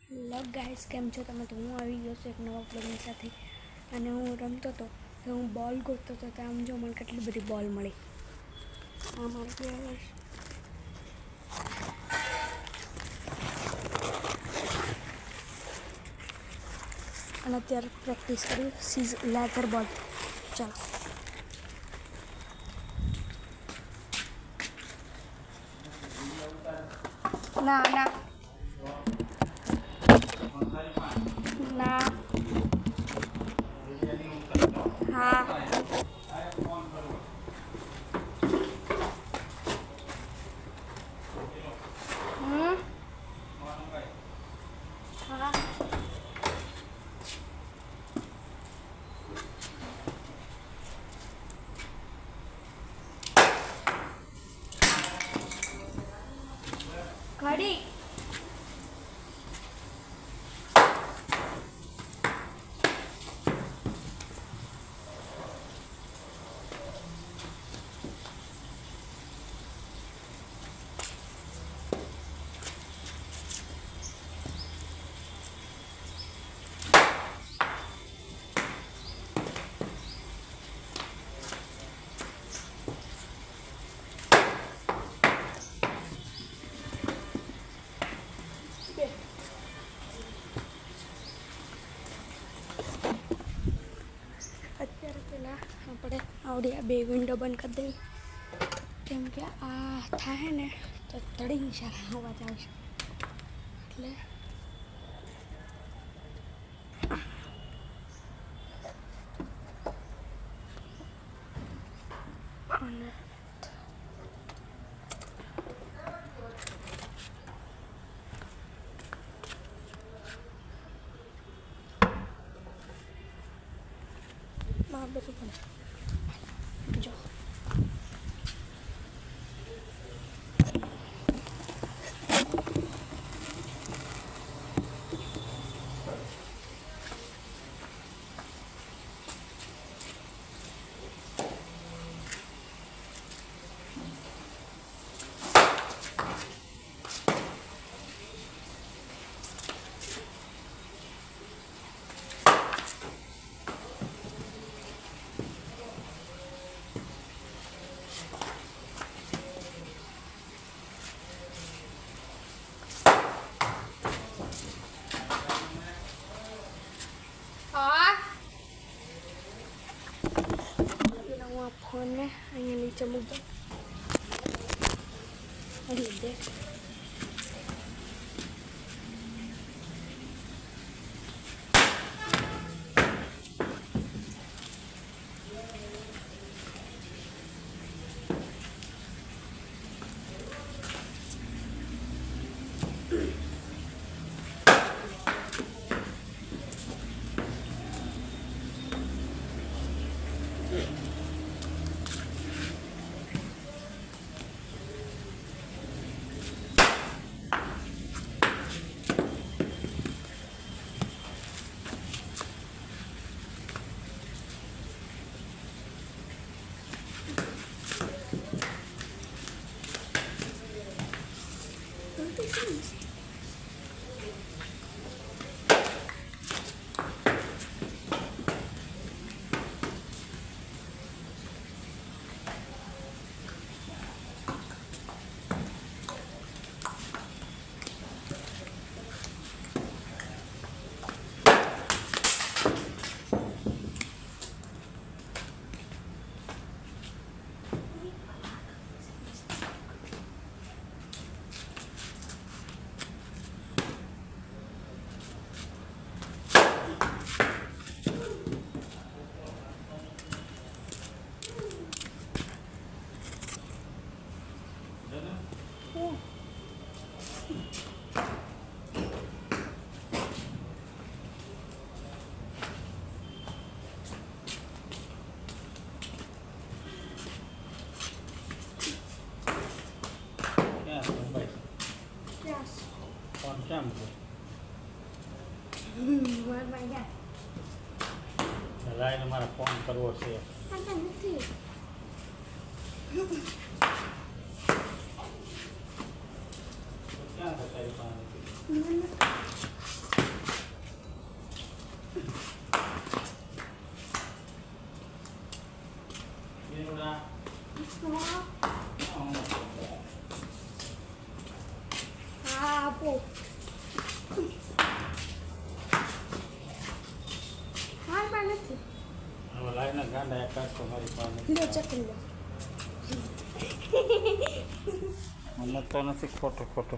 Hello guys, કેમ છો તમે? તો હું આવી ગયો છું એક નવા પ્રોગ્રામ સાથે અને હું રમતો હતો તો હું બોલ ગોતતો હતો તો આમ જો મને કેટલી બધી બોલ મળી. આમ આવી અને અત્યારે પ્રેક્ટિસ કરી સીઝ લેધર બોલ. ચાલો ના ના ના હા હા ઘડી અત્યારે પહેલાં આપણે આવડી આ બે વિન્ડો બંધ કરી દઈએ કેમ કે આ થાય ને તો તળી સારા અવાજ આવશે એટલે અને બધું પણ જો હું આ ફોનને અહીંયા નીચે મૂકી દે કેમ લાઈને મારે ફોન કરવો છે. નથી ક્યાં હતા તારી પાસે? બેવડા હા આપો મારમાં નથી હવે લાઈને ગાંડા એક કાઢતો મારી પાસે લો ચકલી લો મને તો નથી ખોટો ખોટો